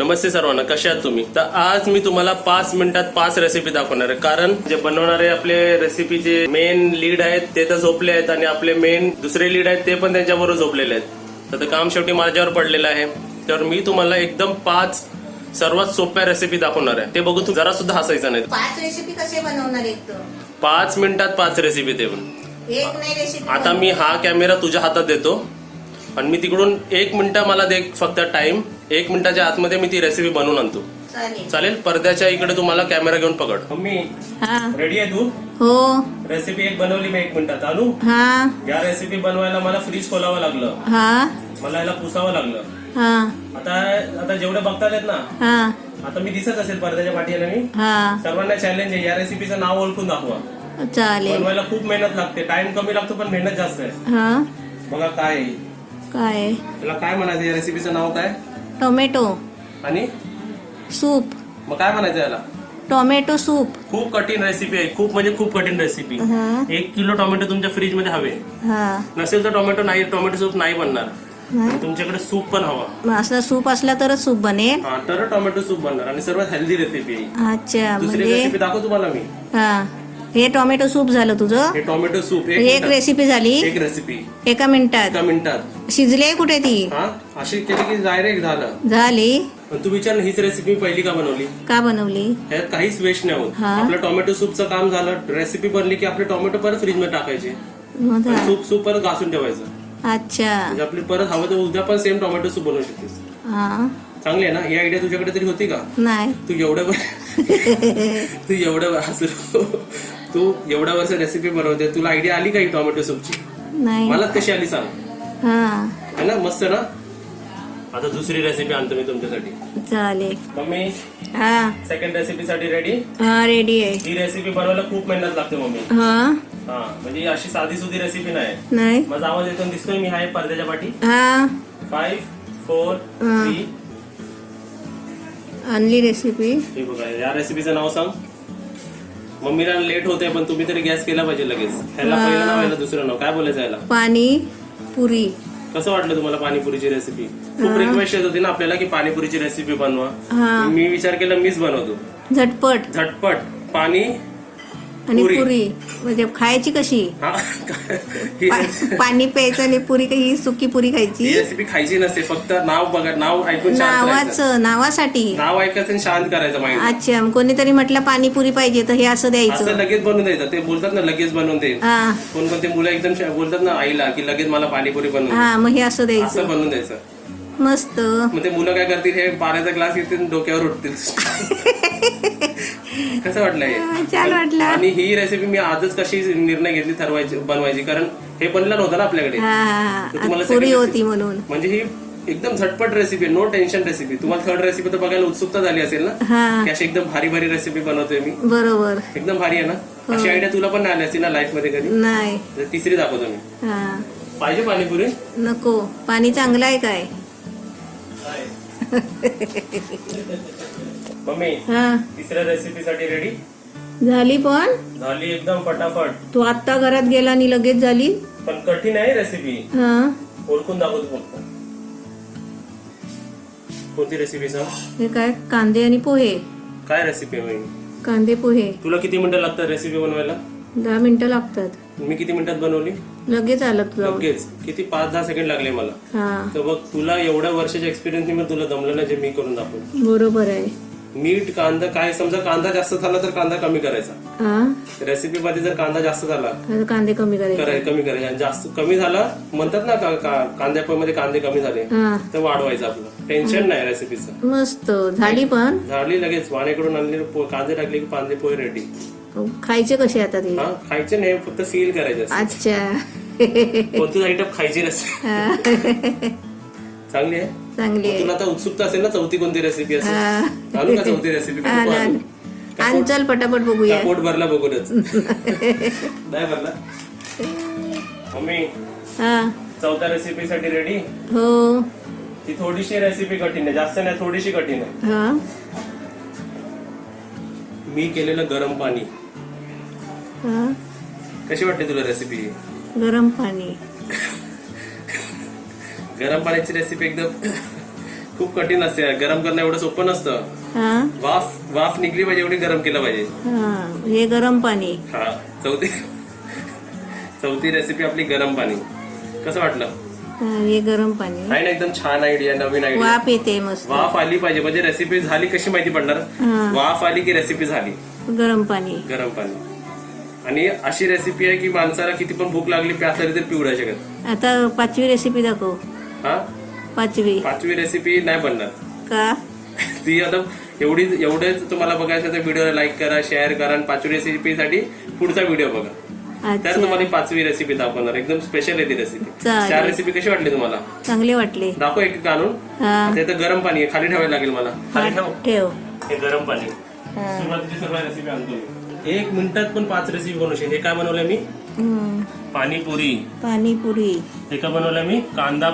नमस्ते सर्वांना, कशा आहात तुम्ही? तर आज मी तुम्हाला 5 मिनिटात 5 रेसिपी दाखवणार आहे. कारण जे बनवणारे आपले रेसिपीचे मेन लीड आहेत ते तर झोपले आहेत आणि आपले मेन दुसरे लीड आहेत ते पण त्यांच्याबरोबर झोपलेले आहेत. तर काम शेवटी माझ्यावर पडलेलं आहे. तर मी तुम्हाला एकदम 5 सर्वात सोप्या रेसिपी दाखवणार आहे. ते बघून तू जरा सुद्धा हसायचं नाही. 5 रेसिपी कसे बनवणार एक तर 5 मिनिटात 5 रेसिपी ते पण. एक नाही रेसिपी. आता मी हा कॅमेरा तुझ्या हातात देतो आणि मी तिकडून 1 मिनिट मला दे फक्त टाइम. 1 मिनिटाच्या आतमध्ये मी ती रेसिपी बनवून आणतो. चालेल? पडद्याच्या इकडे तुम्हाला कॅमेरा घेऊन पकड. मम्मी रेडी आहे तू? हो. रेसिपी एक बनवली मी 1 मिनिटात. आणू? हा. या रेसिपी बनवायला मला फ्रीज खोलावं लागलं. हा. मला याला पुसावं लागलं. हा. आता जेवढे बघतात आहेत ना, हा. आता मी दिसत असेल पडद्याच्या पाठीला मी. हा. सर्वांना चॅलेंज आहे, या रेसिपीचं नाव ओळखून दाखवा. चालेल. बनवायला खूप मेहनत लागते, टाइम कमी लागतो पण मेहनत जास्त आहे. हा. बघा काय आहे. काय? त्याला काय म्हणायचं? या रेसिपीचं नाव काय? टोमॅटो आणि सूप. मग काय म्हणायचं याला? Tomato soup. खूप कठीण रेसिपी आहे, खूप म्हणजे खूप कठीण रेसिपी. हा. 1 किलो टोमॅटो तुमच्या फ्रीज मध्ये हवे. हा. नसेल तर टोमॅटो सूप नाही बनणार. तुमच्याकडे सूप पण हवा. असला सूप असला तरच सूप बनेल. हा, तर टोमॅटो सूप बनणार आणि सर्वात हेल्दी रेसिपी आहे. अच्छा. दुसरी म्हणजे रेसिपी दाखव तुम्हाला मी. हा, हे टोमॅटो सूप झालं तुझं. हे टोमॅटो सूप एक रेसिपी झाली. एक रेसिपी 1 मिनिटात. 1 मिनिटात शिजले कुठे ती? हा, अशी केली की डायरेक्ट झालं. झाली. पण तू विचार ना, हीच रेसिपी पहिली का बनवली? का बनवली? ह्यात काहीच वेस्ट नाही होत. हा. आपलं टोमॅटो सूपचं काम झालं. रेसिपी बनली की आपले टोमॅटो परत फ्रीज मध्ये टाकायचे. सूप परत घासून ठेवायचं. अच्छा. म्हणजे आपली परत हवं तर उद्या पण सेम टोमॅटो सूप बनवू शकतेस. हा. चांगली आहे ना ही आयडिया? तुझ्याकडे तरी होती का? नाही. तू एवढं वर्ष रेसिपी बनवते, तुला आयडिया आली का ही टोमॅटो सूपची? नाही. मला कशी आली सांग. हा. है ना, मस्त ना. आता दुसरी रेसिपी आणतो मी तुमच्यासाठी. चालेल. मम्मी, हा. सेकंड रेसिपी साठी रेडी? हा, रेडी आहे. ही रेसिपी बनवायला खूप मेहनत लागते मम्मी. हा. हा, म्हणजे अशी साधी सुधी रेसिपी नाही. नाही. माझा आवाज येतो दिसतोय मी आहे पडद्याच्या पाठी. हा. 5 4 3. आणली रेसिपी. हे बघा, या रेसिपीचं नाव सांग. मम्मीला लेट होते पण तुम्ही तरी गॅस केला पाहिजे लगेच. ह्याला पहिलं नाव, ह्याला दुसरं नाव. काय बोलायचं याला? पाणी पुरी. कसं वाटलं तुम्हाला पाणीपुरीची रेसिपी? खूप रिक्वेस्ट येत होती ना आपल्याला की पाणीपुरीची रेसिपी बनवा. हा. मी विचार केला मीच बनवतो. झटपट पाणी आणि पुरी. म्हणजे खायची कशी? हा. पाणी प्यायचं आणि पुरी ही सुकी पुरी खायची. ही रेसिपी खायची नसते, फक्त नाव बघा, नाव ऐकून शांत राहायचं. नावासाठी नाव ऐकायचं आणि शांत करायचं माहिती. अच्छा. कोणीतरी म्हटलं पाणीपुरी पाहिजे तर हे असं द्यायचं. असं लगेच बनवून द्यायचं. ते बोलतात ना लगेच बनवून दे. हा. कोणकोणते मुलं एकदम बोलतात ना आईला की लगेच मला पाणीपुरी बनवून दे. हा, मग हे असं असं द्यायचं. बनवून द्यायचं. मस्त. मग ते मुलं काय करतील, हे पाण्याचा ग्लास घेतील डोक्यावर उठतील. कसं वाटलं हे? छान वाटलं. आणि ही रेसिपी मी आजच कशी निर्णय घेतली ठरवायची बनवायची, कारण हे बनलं नव्हतं ना आपल्याकडे. तर तुम्हाला पुरी second होती recipe- म्हणून. म्हणजे ही एकदम झटपट रेसिपी, नो टेन्शन रेसिपी. तुम्हाला थर्ड रेसिपी तर बघायला उत्सुकता झाली असेल ना, हा. की अशी एकदम भारी भारी रेसिपी बनवतोय मी. बरोबर. एकदम भारी आहे ना. अशी आयडिया तुला पण नाही आली असती ना लाईफ मध्ये कधी? नाही. तर तिसरी दाखवतो मी. हा. पाहिजे पाणीपुरी? नको. पाणी चांगलं आहे काय? मम्मी, हा. तिसऱ्या रेसिपी साठी रेडी? झाली पण झाली एकदम फटाफट. तू आत्ता घरात गेला आणि लगेच झाली. पण कठीण आहे रेसिपी. हा. ओळखून दाखवतो फक्त. कोणती रेसिपी सांग? हे काय? कांदे आणि पोहे. काय रेसिपी आहे? कांदे पोहे. तुला किती मिनिटं लागतात रेसिपी बनवायला? 10 मिनिटं लागतात. मी किती मिनिटात बनवली? लगेच आलं तुला. लगेच. किती 5-10 सेकंड लागले मला. हा. तर बघ, तुला एवढ्या वर्षाच्या एक्सपिरियन्स मी तुला जमलं ना जे मी करून दाखवलं. बरोबर आहे. मीठ, कांदा, काय समजा कांदा जास्त झाला तर कांदा कमी करायचा. हा. रेसिपी मध्ये जर कांदा जास्त झाला आता कांदे कमी करायचे. कमी करायचा. आणि जास्त कमी झाला म्हणतात ना कांद्यामध्ये कांदे कमी झाले हा. तर वाढवायचं. आपलं टेन्शन नाही रेसिपीचं. मस्त झाली पण. झाली लगेच. वाण्याकडून आणलेले कांदे टाकले की कांदे पोहे रेडी. खायचे कसे आता ते? हा, खायचे नाही, फक्त फील करायचे. अच्छा. कोणतीच आयटम खायची नसते. चांगली आहे. चांगली आहे. तुला आता उत्सुकता असेल ना चौथी कोणती रेसिपी असेल? आणू का चौथी रेसिपी? आण चल पटापट बघूया. पोट भरला बघूनच. नाही भरला? मम्मी, हा. चौथ्या रेसिपी साठी रेडी? हो. ती थोडीशी रेसिपी कठीण आहे, जास्त नाही, थोडीशी कठीण आहे. हा. मी केलेलं गरम पाणी. हा. कशी वाटते तुला रेसिपी? गरम पाणी. गरम पाण्याची रेसिपी एकदम खूप कठीण असते, गरम करणं एवढं सोपं नसतं. हा वाफ निघली पाहिजे एवढी गरम केलं पाहिजे. हा हे गरम पाणी. हा चौथी रेसिपी आपली गरम पाणी. कसं वाटलं? हे गरम पाणी नाही ना, एकदम छान आयडिया, नवीन आयडिया. वाफ येते मस्त. वाफ आली पाहिजे म्हणजे रेसिपी झाली कशी माहिती पडणार? वाफ आली की रेसिपी झाली. गरम पाणी. गरम पाणी. आणि अशी रेसिपी आहे की माणसाला किती पण भूक लागली प्यास लागली तर पिऊ नाही शकत. आता 5वी रेसिपी दाखव. हा 5वी रेसिपी नाही बनणार का? ती आता एवढेच तुम्हाला बघायचं तर व्हिडिओला लाईक करा, शेअर करा आणि 5वी रेसिपीसाठी पुढचा व्हिडिओ बघा. तर तुम्हाला 5वी रेसिपी दाखवणार. एकदम स्पेशल आहे ती रेसिपी. 4 रेसिपी कशी वाटली तुम्हाला? चांगले वाटले. दाखव एक आणून. ते तर गरम पाणी आहे, खाली ठेवायला लागेल मला. खाली ठेव. हे गरम पाणी. सुरुवातीची रेसिपी आणतो मी. 1 मिनिटात पण 5 रेसिपी बनवू शकते. हे काय बनवलंय मी? पाणीपुरी. हे काय बनवलंय मी? कांदा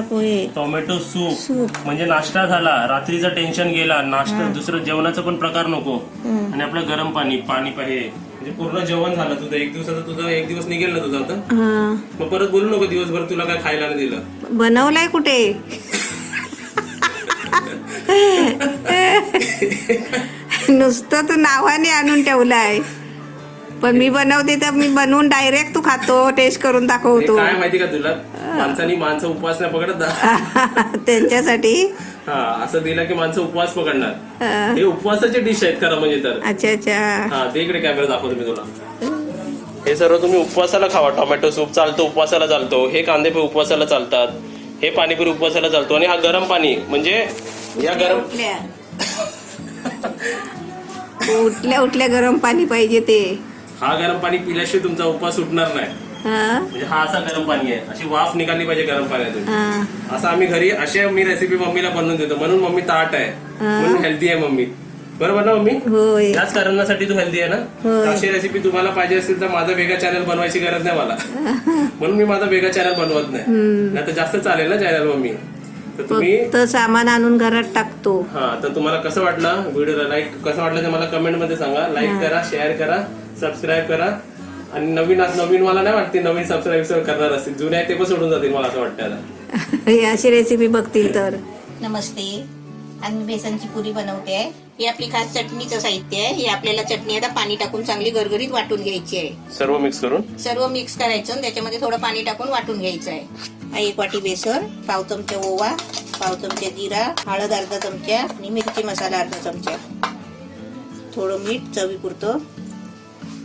पोहे. Tomato soup. म्हणजे नाश्ता झाला, रात्रीचं टेन्शन गेला, नाश्ता दुसरं जेवणाचा पण प्रकार नको. आणि आपलं गरम पाणी पाहिजे. म्हणजे पूर्ण जेवण झालं तुझं. एक दिवस निघेल ना तुझा आता. मग परत बोलू नको दिवसभर तुला काय खायला नाही दिलं. बनवलाय कुठे? नुसतं तू नावाने आणून ठेवलाय. पण मी बनवते तर मी बनवून डायरेक्ट तू खातो, टेस्ट करून दाखवतो. काय माहिती का तुला, माणसं उपवास नाही पकडत. त्यांच्यासाठी असं दिलं की माणसं उपवास पकडणार. हे उपवासाचे डिश आहेत खरं म्हणजे तर. अच्छा. हा ते इकडे कॅमेरा दाखवतो मी तुला. हे सर्व तुम्ही उपवासाला खावा. टोमॅटो सूप चालतो, उपवासाला चालतो. हे कांदे पोहे उपवासाला चालतात. हे पाणीपुरी उपवासाला चालतो. आणि हा गरम पाणी म्हणजे या गरम उठल्या गरम पाणी पाहिजे ते. हा गरम पाणी पिल्याशिवाय तुमचा उपवास सुटणार नाही. म्हणजे हा असा गरम पाणी आहे. अशी वाफ निघाली पाहिजे गरम पाण्यातून. असं आम्ही घरी अशा मी रेसिपी मम्मीला बनवून देतो. म्हणून मम्मी ताट आहे, म्हणून हेल्दी आहे मम्मी. बरोबर ना मम्मी? होय. याच कारणासाठी तू हेल्दी आहे ना. अशी रेसिपी तुम्हाला पाहिजे असेल तर माझा वेगळा चॅनल बनवायची गरज नाही मला. म्हणून मी माझा वेगळा चॅनल बनवत नाही तर जास्त चालेल ना चॅनल मम्मी. तर तुम्ही सामान आणून घरात टाकतो. तर तुम्हाला कसं वाटलं व्हिडिओला, लाईक कसं वाटलं ते मला कमेंट मध्ये सांगा. लाईक करा, शेअर करा, सबस्क्राईब करा. आणि नवीन मला नाही वाटते नवीन सबस्क्राईब करणार असतील. जुने आहे ते पण सोडून जातील मला असं वाटतं आता. अशी रेसिपी बघतील तर. नमस्ते, आज मी बेसनची पुरी बनवते आहे. ही आपली खास चटणीचं साहित्य आहे. ही आपल्याला चटणी आता पाणी टाकून चांगली गरगरीत वाटून घ्यायची आहे. सर्व मिक्स करायचं आणि त्याच्यामध्ये थोडं पाणी टाकून वाटून घ्यायचं आहे. 1 वाटी बेसन, पाव चमचा ओवा, पाव चमचा जिरा, हळद अर्धा चमचा आणि मिरची मसाला अर्धा चमचा, थोडं मीठ चवीपुरतं,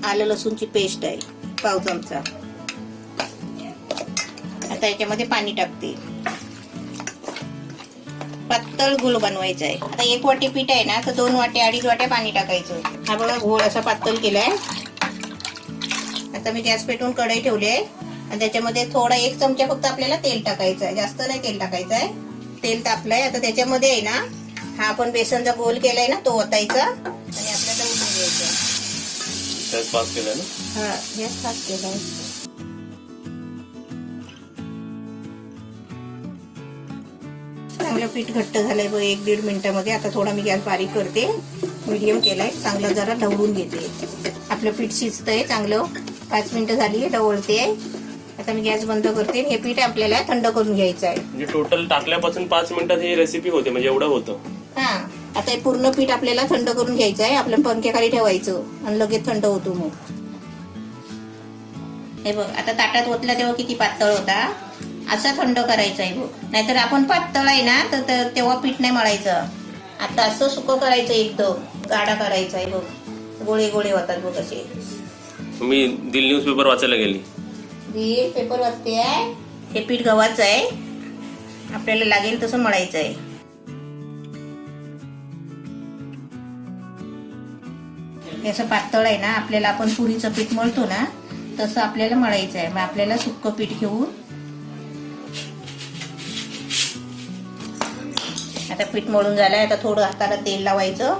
आलं लसूणची पेस्ट आहे पाव चमचा. आता याच्यामध्ये पाणी टाकते. पातळ घोळ बनवायचा आहे. आता 1 वाटी पीठ आहे ना तर 2 वाट्या 2.5 वाट्या पाणी टाकायचं. हा बघा घोळ असा पातळ केलाय. आता मी गॅस पेटवून कढई ठेवली आहे आणि त्याच्यामध्ये थोडा 1 चमचा फक्त आपल्याला तेल टाकायचं आहे. जास्त नाही तेल टाकायचं आहे. तेल तापलंय. आता त्याच्यामध्ये आहे ना हा आपण बेसनचा गोल केलाय ना तो ओतायचा आणि आपल्याला उठून घ्यायचा. गॅस फास्ट केलाय ना? हा गॅस फास्ट केलाय. चांगलं पीठ घट्ट झालंय बघ 1-1.5 मिनिटामध्ये. आता थोडा मी गॅस बारीक करते, मीडियम केलाय. चांगलं जरा ढवळून घेते. आपलं पीठ शिजतंय चांगलं. 5 मिनिटं झाली ढवळते. आता मी गॅस बंद करते. हे पीठ आपल्याला थंड करून घ्यायचं आहे. म्हणजे टोटल टाकल्यापासून 5 मिनिटात ही रेसिपी होते म्हणजे एवढं होतं. हा आता हे पूर्ण पीठ आपल्याला थंड करून घ्यायचं आहे. आपल्या पंख्याखाली ठेवायचं आणि लगेच थंड होतो. मग हे बघ आता ताटात ओतला तेव्हा किती पातळ होता. असा थंड करायचा आहे बघ. नाहीतर आपण पातळ आहे ना तर तेव्हा पीठ नाही मळायचं. आता असं सुकं करायचं, एकदम गाडा करायचा आहे बघ. गोळे गोळे होतात बघ असे. मी दिल न्यूजपेपर वाचायला गेली. पेपर वाचते आहे. हे पीठ गव्हाचं आहे. आपल्याला लागेल तसं मळायचं आहे. हे असं पातळ आहे ना. आपल्याला आपण पुरीचं पीठ मळतो ना तसं आपल्याला मळायचं आहे. मग आपल्याला सुक्कं पीठ घेऊन आता पीठ मळून झालंय. आता थोडं हाताला तेल लावायचं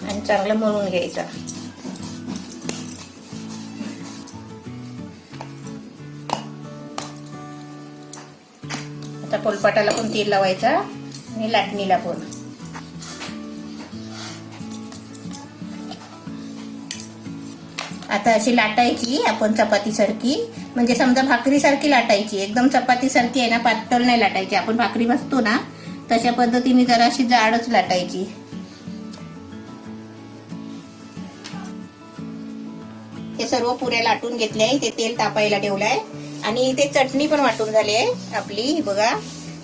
आणि चांगलं मळून घ्यायचं. आता पोलपाटाला पण तेल लावायचं आणि लाटणीला पण. आता अशी लाटायची आपण चपाती सारखी म्हणजे समजा भाकरीसारखी लाटायची, एकदम चपातीसारखी आहे ना, पातळ नाही लाटायची. आपण भाकरी भाजतो ना तशा पद्धतीने जराशी जाडच लाटायची. हे सर्व पुऱ्या लाटून घेतले आहे. ते तेल तापायला ठेवलंय आणि ते चटणी पण वाटून झाली आहे आपली. बघा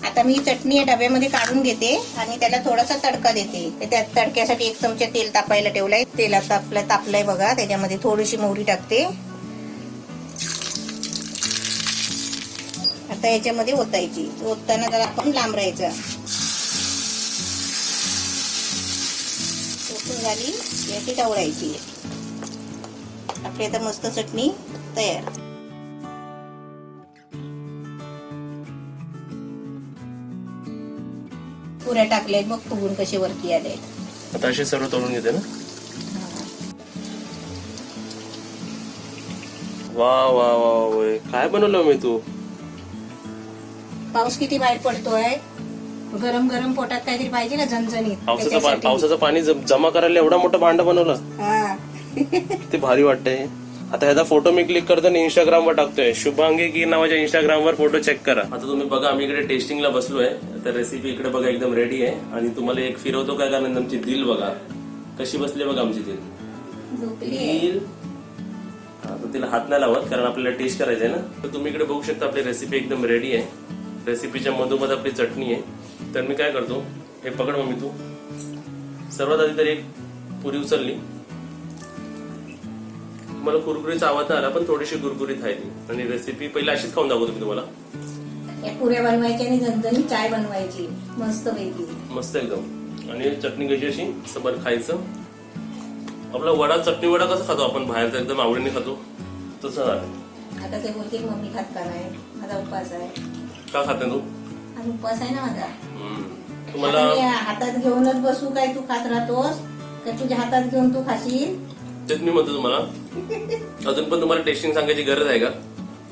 आता मी चटणी या डब्यामध्ये काढून घेते आणि त्याला थोडासा तडका देते. त्या तडक्यासाठी 1 चमचा तेल तापायला ठेवलंय. तेलात तापलंय बघा. त्याच्यामध्ये थोडीशी मोहरी टाकते. आता याच्यामध्ये ओतायची. ओतताना जरा आपण लांब राहायचं. ओतून झाली याची ढवळायची. आपली आता मस्त चटणी तयार. पुऱ्या टाकल्यात बघ फुगून कसे वरती आले. आता असे सर्व तळून घेते ना. वा वा वा वा, काय बनवलं मी तू. पाऊस किती बाहेर पडतोय. गरम गरम पोटात काहीतरी पाहिजे ना झणझणीत. पावसाचं पाणी जमा करायला एवढा मोठं भांड बनवलं. हा. ते भारी वाटतंय. आता ह्याचा फोटो मी क्लिक करतो आणि इंस्टाग्रामवर टाकतोय. शुभांगी गिर नावाच्या इंस्टाग्रामवर फोटो चेक करा. आता तुम्ही बघा आम्ही इकडे टेस्टिंगला बसलोय. तर रेसिपी इकडे बघा एकदम रेडी आहे. आणि तुम्हाला एक फिरवतो काय, कारण आमची दिल बघा कशी बसली बघा आमची दिल. आता तिला हात नाही लावत कारण आपल्याला टेस्ट करायचं आहे ना. तर तुम्ही इकडे बघू शकता आपली रेसिपी एकदम रेडी आहे. रेसिपीच्या मधोमध आपली चटणी आहे. तर मी काय करतो, हे पकड मम्मी तू. सर्वात आधी तरी एक पुरी उचलली. मला कुरकुरीचा आवाज नाही आला पण थोडीशी कुरकुरीत आहे ती. आणि रेसिपी पहिला अशीच खाऊन दाखवतो मी तुम्हाला. या पुऱ्या बनवायच्या आणि झणझणीत चाय बनवायची मस्त पैकी. मस्त एकदम. आणि चटणी कशी अशी समोर खायचं. आपला वडा, चटणी वडा कसं खातो आपण बाहेरचा एकदम आवडीने खातो तसं झालं. आता ते बोलते मम्मी खात का नाही. माझा उपवास आहे. का खात नाही तू. आणि उपवास आहे ना माझा. तुम्हाला आता मी हातात घेऊनच बसू काय तू खात राहतोस का तुझ्या हातात घेऊन तू खाशील. तेच मी म्हणतो तुम्हाला. अजून पण तुम्हाला टेस्टिंग सांगायची गरज आहे का.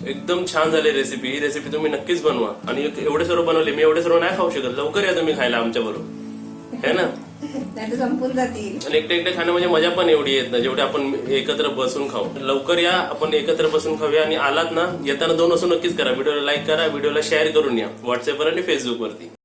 एकदम छान झाली रेसिपी. ही रेसिपी तुम्ही नक्कीच बनवा. आणि एवढे सर्व बनवले मी, एवढे सर्व नाही खाऊ शकत. लवकर या तुम्ही खायला आमच्या बरोबर, है ना. नाही तर संपून जातील. आणि एकटे खाणं म्हणजे मजा पण एवढी येत ना जेवढे आपण एकत्र बसून खाऊ. लवकर या, आपण एकत्र बसून खाऊया. आणि आलात ना, येताना 2 वाजता नक्कीच करा. व्हिडिओला लाईक करा, व्हिडिओला शेअर करून या व्हॉट्सअपवर आणि फेसबुकवरती.